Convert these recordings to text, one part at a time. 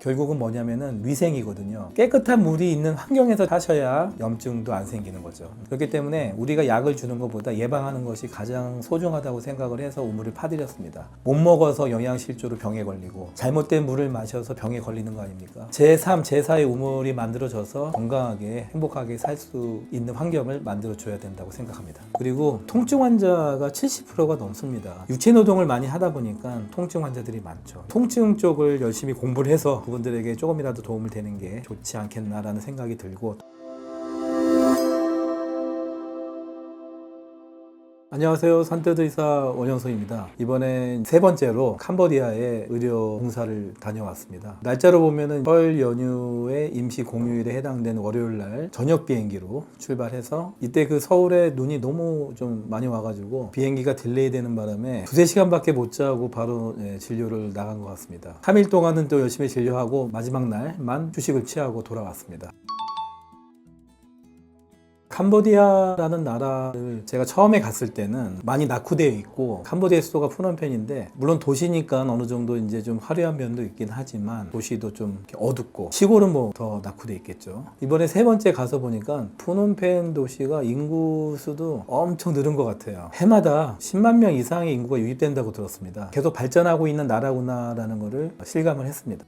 결국은 뭐냐면은 위생이거든요. 깨끗한 물이 있는 환경에서 사셔야 염증도 안 생기는 거죠. 그렇기 때문에 우리가 약을 주는 것보다 예방하는 것이 가장 소중하다고 생각을 해서 우물을 파드렸습니다. 못 먹어서 영양실조로 병에 걸리고 잘못된 물을 마셔서 병에 걸리는 거 아닙니까? 제3, 제4의 우물이 만들어져서 건강하게 행복하게 살 수 있는 환경을 만들어줘야 된다고 생각합니다. 그리고 통증 환자가 70%가 넘습니다. 유체노동을 많이 하다 보니까 통증 환자들이 많죠. 통증 쪽을 열심히 공부를 해서 그분들에게 조금이라도 도움을 되는 게 좋지 않겠나라는 생각이 들고. 안녕하세요. 산뜻의사 원영석입니다. 이번엔 세 번째로 캄보디아에 의료 봉사를 다녀왔습니다. 날짜로 보면은 설 연휴의 임시 공휴일에 해당되는 월요일 날 저녁 비행기로 출발해서 이때 그 서울에 눈이 너무 좀 많이 와가지고 비행기가 딜레이 되는 바람에 2-3시간밖에 못 자고 바로 진료를 나간 것 같습니다. 3일 동안은 또 열심히 진료하고 마지막 날만 휴식을 취하고 돌아왔습니다. 캄보디아라는 나라를 제가 처음에 갔을 때는 많이 낙후되어 있고, 캄보디아 수도가 프놈펜인데 물론 도시니까 어느 정도 이제 좀 화려한 면도 있긴 하지만 도시도 좀 이렇게 어둡고, 시골은 뭐 더 낙후되어 있겠죠. 이번에 세 번째 가서 보니까 프놈펜 도시가 인구 수도 엄청 늘은 것 같아요. 해마다 10만 명 이상의 인구가 유입된다고 들었습니다. 계속 발전하고 있는 나라구나라는 것을 실감을 했습니다.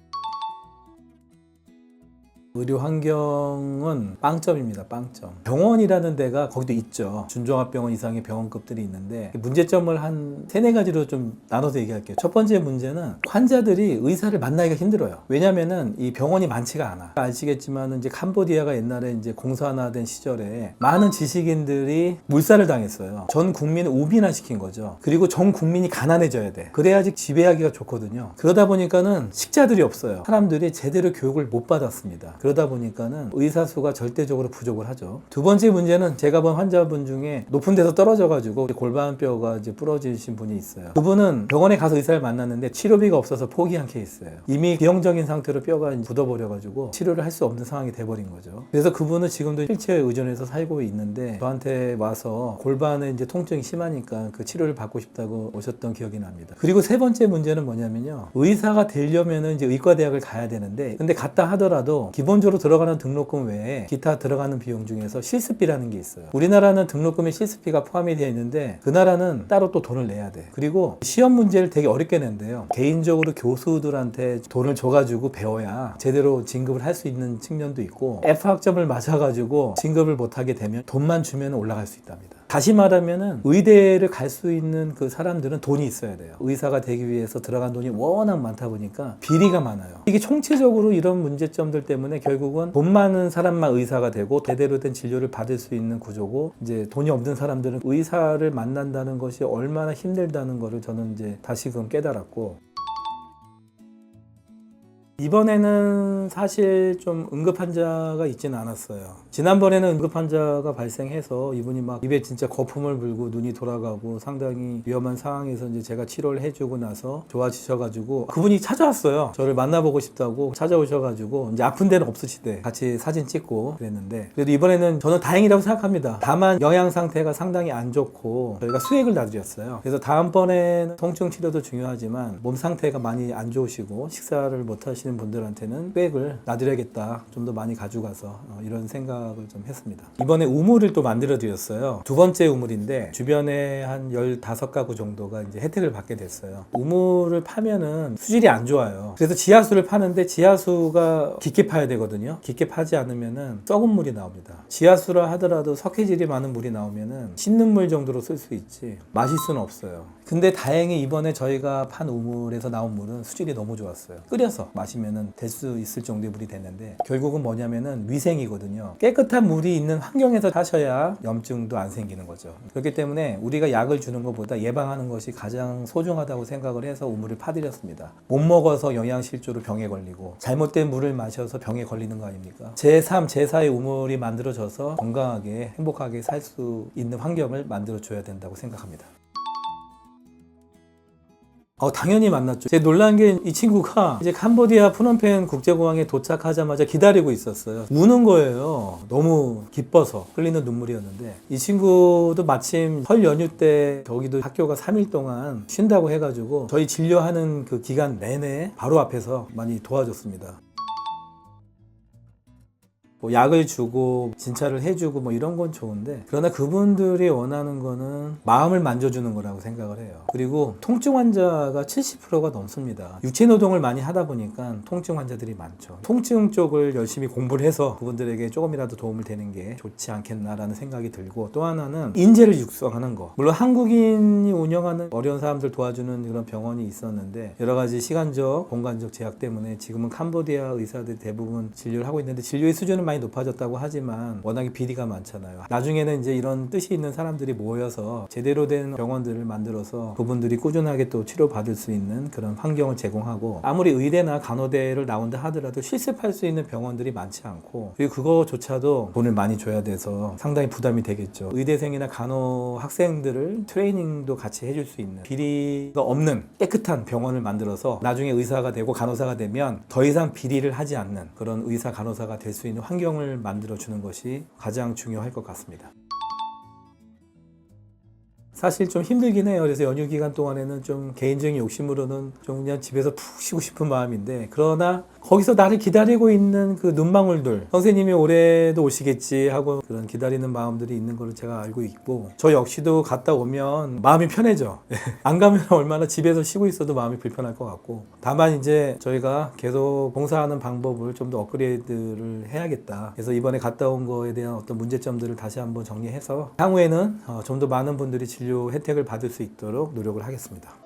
의료 환경은 빵점입니다. 빵점. 병원이라는 데가 거기도 있죠. 준종합병원 이상의 병원급들이 있는데 문제점을 한 3-4가지로 좀 나눠서 얘기할게요. 첫 번째 문제는 환자들이 의사를 만나기가 힘들어요. 왜냐면은 이 병원이 많지가 않아. 아시겠지만 이제 캄보디아가 옛날에 이제 공산화된 시절에 많은 지식인들이 물살을 당했어요. 전 국민을 우민화 시킨 거죠. 그리고 전 국민이 가난해져야 돼. 그래야지 지배하기가 좋거든요. 그러다 보니까는 식자들이 없어요. 사람들이 제대로 교육을 못 받았습니다. 그러다 보니까는 의사 수가 절대적으로 부족을 하죠. 두 번째 문제는 제가 본 환자분 중에 높은 데서 떨어져가지고 골반뼈가 이제 부러지신 분이 있어요. 그분은 병원에 가서 의사를 만났는데 치료비가 없어서 포기한 케이스예요. 이미 기형적인 상태로 뼈가 굳어버려가지고 치료를 할 수 없는 상황이 돼버린 거죠. 그래서 그분은 지금도 휠체어에 의존해서 살고 있는데 저한테 와서 골반에 이제 통증이 심하니까 그 치료를 받고 싶다고 오셨던 기억이 납니다. 그리고 세 번째 문제는 뭐냐면요, 의사가 되려면은 이제 의과대학을 가야 되는데, 근데 갔다 하더라도 기본적으로 들어가는 등록금 외에 기타 들어가는 비용 중에서 실습비라는 게 있어요. 우리나라는 등록금에 실습비가 포함이 되어 있는데 그 나라는 따로 또 돈을 내야 돼. 그리고 시험 문제를 되게 어렵게 낸대요. 개인적으로 교수들한테 돈을 줘가지고 배워야 제대로 진급을 할 수 있는 측면도 있고, F학점을 맞아가지고 진급을 못하게 되면 돈만 주면 올라갈 수 있답니다. 다시 말하면은 의대를 갈 수 있는 그 사람들은 돈이 있어야 돼요. 의사가 되기 위해서 들어간 돈이 워낙 많다 보니까 비리가 많아요. 이게 총체적으로 이런 문제점들 때문에 결국은 돈 많은 사람만 의사가 되고 제대로 된 진료를 받을 수 있는 구조고, 이제 돈이 없는 사람들은 의사를 만난다는 것이 얼마나 힘들다는 거를 저는 이제 다시금 깨달았고, 이번에는 사실 좀 응급 환자가 있지는 않았어요. 지난번에는 응급 환자가 발생해서 이분이 막 입에 진짜 거품을 불고 눈이 돌아가고 상당히 위험한 상황에서 이제 제가 치료를 해주고 나서 좋아지셔가지고 그분이 찾아왔어요. 저를 만나보고 싶다고 찾아오셔가지고, 이제 아픈 데는 없으시대. 같이 사진 찍고 그랬는데, 그래도 이번에는 저는 다행이라고 생각합니다. 다만 영양 상태가 상당히 안 좋고 저희가 수액을 놔드렸어요. 그래서 다음번에는 통증 치료도 중요하지만 몸 상태가 많이 안 좋으시고 식사를 못 하시는 분들한테는 수액을 놔드려야겠다, 좀 더 많이 가져가서 이런 생각을 좀 했습니다. 이번에 우물을 또 만들어 드렸어요. 두 번째 우물인데 주변에 한 15가구 정도가 이제 혜택을 받게 됐어요. 우물을 파면은 수질이 안 좋아요. 그래서 지하수를 파는데 지하수가 깊게 파야 되거든요. 깊게 파지 않으면은 썩은 물이 나옵니다. 지하수라 하더라도 석회질이 많은 물이 나오면은 씻는 물 정도로 쓸 수 있지 마실 수는 없어요. 근데 다행히 이번에 저희가 판 우물에서 나온 물은 수질이 너무 좋았어요. 끓여서 마시면은 될 수 있을 정도의 물이 됐는데, 결국은 뭐냐면은 위생이거든요. 깨끗한 물이 있는 환경에서 사셔야 염증도 안 생기는 거죠. 그렇기 때문에 우리가 약을 주는 것보다 예방하는 것이 가장 소중하다고 생각을 해서 우물을 파드렸습니다. 못 먹어서 영양실조로 병에 걸리고 잘못된 물을 마셔서 병에 걸리는 거 아닙니까? 제3, 제4의 우물이 만들어져서 건강하게 행복하게 살 수 있는 환경을 만들어 줘야 된다고 생각합니다. 당연히 만났죠. 제 놀란 게 이 친구가 이제 캄보디아 프놈펜 국제공항에 도착하자마자 기다리고 있었어요. 우는 거예요. 너무 기뻐서 흘리는 눈물이었는데 이 친구도 마침 설 연휴 때 저기도 학교가 3일 동안 쉰다고 해가지고 저희 진료하는 그 기간 내내 바로 앞에서 많이 도와줬습니다. 뭐 약을 주고 진찰을 해주고 뭐 이런 건 좋은데 그러나 그분들이 원하는 거는 마음을 만져주는 거라고 생각을 해요. 그리고 통증 환자가 70%가 넘습니다. 육체 노동을 많이 하다 보니까 통증 환자들이 많죠. 통증 쪽을 열심히 공부를 해서 그분들에게 조금이라도 도움을 되는 게 좋지 않겠나라는 생각이 들고 또 하나는 인재를 육성하는 거. 물론 한국인이 운영하는 어려운 사람들 도와주는 그런 병원이 있었는데 여러 가지 시간적, 공간적 제약 때문에 지금은 캄보디아 의사들이 대부분 진료를 하고 있는데 진료의 수준은 많이 높아졌다고 하지만 워낙에 비리가 많잖아요. 나중에는 이제 이런 뜻이 있는 사람들이 모여서 제대로 된 병원들을 만들어서 그분들이 꾸준하게 또 치료받을 수 있는 그런 환경을 제공하고 아무리 의대나 간호대를 나온다 하더라도 실습할 수 있는 병원들이 많지 않고 그리고 그거조차도 돈을 많이 줘야 돼서 상당히 부담이 되겠죠. 의대생이나 간호 학생들을 트레이닝도 같이 해줄 수 있는 비리가 없는 깨끗한 병원을 만들어서 나중에 의사가 되고 간호사가 되면 더 이상 비리를 하지 않는 그런 의사 간호사가 될 수 있는 환경을 만들어주는 것이 가장 중요할 것 같습니다. 사실 좀 힘들긴 해요. 그래서 연휴 기간 동안에는 좀 개인적인 욕심으로는 좀 그냥 집에서 푹 쉬고 싶은 마음인데 그러나 거기서 나를 기다리고 있는 그 눈망울들 선생님이 올해도 오시겠지 하고 그런 기다리는 마음들이 있는 걸로 제가 알고 있고 저 역시도 갔다 오면 마음이 편해져. 안 가면 얼마나 집에서 쉬고 있어도 마음이 불편할 것 같고 다만 이제 저희가 계속 봉사하는 방법을 좀 더 업그레이드를 해야겠다. 그래서 이번에 갔다 온 거에 대한 어떤 문제점들을 다시 한번 정리해서 향후에는 좀 더 많은 분들이 진료 혜택을 받을 수 있도록 노력을 하겠습니다.